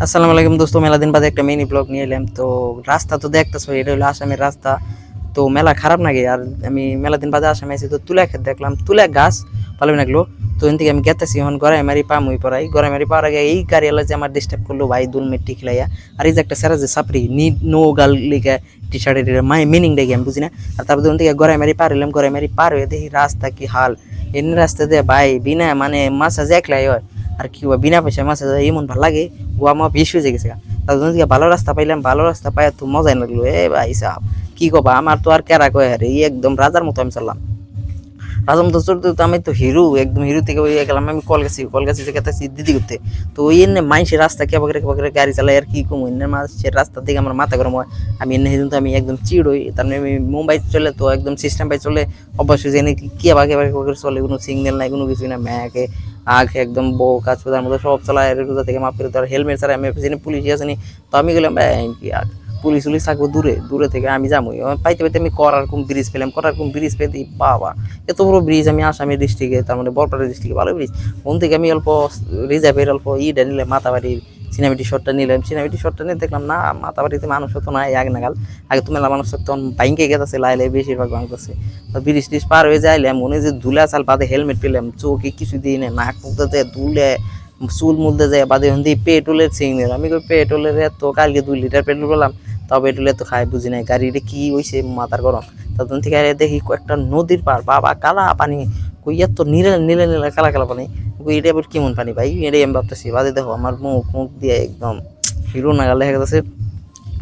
আসসালামু আলাইকুম দোস্ত, মেলা দিন বাদে একটা মিনি ব্লগ নিয়ে এলাম। তো রাস্তা তো দেখতেছো, এটা হলো আসামের রাস্তা। তো মেলা খারাপ নাকি? আর আমি মেলা দিন বাদে আসামে আছি, তো তুলা ক্ষেত দেখলাম, তুলা গাছ ভালো লাগলো। তো এখান থেকে আমি গেতেছি, এখন গড়াই মারি পামুই পড়াই, গড়াই মারি পাওয়ার আগে এই গাড়িওয়ালা যে আমার ডিস্টার্ব করলো ভাই, দুল মিট্টি খিলাইয়া। আর এই যে একটা স্যার যে সাপড়ি নি নো গাল লিখে টি শার্টের মাই মিনিং দেখি আমি বুঝি না। আর তারপর ওখান থেকে গড়াই মারি পার হইলাম, গড়াই মারি পার হয়ে দেখি রাস্তা কি হাল। এমনি রাস্তা দিয়ে ভাই বিনা মানে মাছা যে একলাই হয়, আর কি বিনা পয়সায় মাছ এমন ভালো লাগে, ও আমার বেশি হয়ে গেছে। তার জন্য ভালো রাস্তা পাইলাম, ভালো রাস্তা পাই তো মজাই লাগলো। এ ভাই সাহেব কি কবা, আমার তো আর কেরা কয়, আরে একদম রাজার মতো আমি চললাম। রাজার মতো চলতে তো আমি তো হিরো, একদম হিরো থেকে ওই গেলাম আমি কলগাছি থেকে দিদি করতে। তো ওই এনে মাইসের রাস্তা কেবাকে গাড়ি চালাই, আর কি কম এনে মাসের রাস্তা থেকে আমার মাথা গরম হয়। আমি এনে কিন্তু আমি একদম চিড় হই, তার মানে আমি মুম্বাই চলে তো একদম সিস্টেম বাই চলে। অবশ্যই জেনে কেবাকে চলে, কোনো সিগন্যাল নাই, কোনো কিছুই না, ম্যাকে আখ একদম বউ কাজ তার মধ্যে সব চালায় রোজা থেকে মাপ করে। তার হেলমেট ছাড়া আমি জেনে পুলিশ আসেনি। তো আমি গেলাম কি আর পুলিশ উলিশ থাকবো দূরে দূরে থেকে আমি যাবো পাইতে পাইতে আমি করার কোন ব্রিজ পেলাম, করার কোন ব্রিজ পেতে বাবা এত বড় ব্রিজ। আমি আসামি ডিস্ট্রিক্টে, তার মানে বরপাড়া ডিস্ট্রিক্টে ভালো ব্রিজ। ওন থেকে আমি অল্প রিজার্ভের অল্প ইটা নিলাম, মাতাবাড়ির সিনেমেটি শটটা নিলাম। সিনেমেটি শটটা নিয়ে দেখলাম না মাতাবাড়িতে মানুষ হতো না আগে নাগাল। আগে তো মেলা মানুষ তখন বাইকে গেছে লাইলে বেশিরভাগ ভাঙতেছে। ব্রিজ টিজ পার হয়ে যাইলাম, মনে যে ধুলা চাল বাদে হেলমেট পেলাম, চোখে কিছু দিই না, নাক মুখতে যায় ধুলে, চুল মুলতে যায় বাদে হন্দি পেট্রোলের সিগন্যাল। আমি পেট্রোলের এত কালকে 2 লিটার পেট্রোল পেলাম, তাও পেট্রোলে তো খাই বুঝি নাই গাড়িটা কি হয়েছে মাথার গরম। তখন থেকে দেখি কয়েকটা নদীর পার, বাবা কালা পানি, কই এত নীলা নীলা নীলা কালা কালা পানি, কই এটা আবার কেমন পানি ভাই, এটাই আমি ভাবতেছি। বাদে দেখো আমার মুখ মুখ দিয়ে একদম হিরো নাগাল দেখা যাচ্ছে।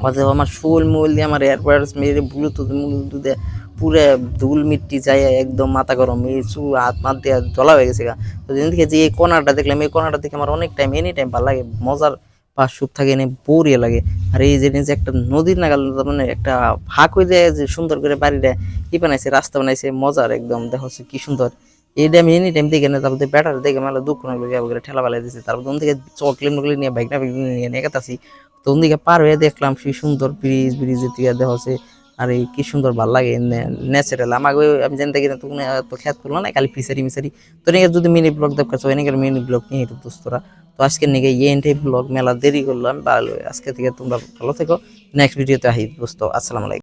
বাদে দেখো আমার ফুল মুল দিয়ে আমার এয়ারপোর্টস মেরে ব্লুটুথ মুলুটুথ দিয়ে পুরো ধুল মিট্টি যায়, একদম মাথা গরম, এই চুল হাত মাত দিয়ে জ্বলা হয়ে গেছে গা। তো যেদিন থেকে যে এই কোনাটা দেখলাম, এই কোনাটা দেখে আমার অনেক টাইম এনি টাইম ভালো লাগে, মজার বা সুখ থাকে, এনে বোরিয়ে লাগে। আর এই যে একটা নদীর নাগাল, মানে একটা ফাঁক হয়ে যায় যে সুন্দর করে বাড়িটা কি বানাইছে, রাস্তা বানাইছে মজার একদম, দেখো কি সুন্দর। এইটা আমি এনি টাইম দেখে না। তারপর ব্যাটার দেখে মেলা দুঃখ লাগলো, ঠেলা ফেলা দিয়েছে। তারপর তখন থেকে চকলেট মকলেট নিয়ে বাইক না নিয়ে নেকাতাছি। তখন দিকে পার হয়ে দেখলাম কি সুন্দর ব্রিজ, ব্রিজের দিকে দেখা হচ্ছে। আর এই কি সুন্দর ভাল লাগে ন্যাচারাল আমাকে। আমি জানতে গেলে তখন তো খেয়াল করলো না, খালি ফিসারি মিসারি। তো নিয়ে যদি মিনি ব্লগ দেখছো, এনে মিনি ব্লগ নিয়ে দোস্তরা। তো আজকের নিয়ে এই ব্লগ মেলা দেরি করলাম, ভালো আজকে থেকে তোমরা ভালো থেকো। নেক্সট ভিডিওতে আহি দোস্ত, আসসালামু আলাইকুম।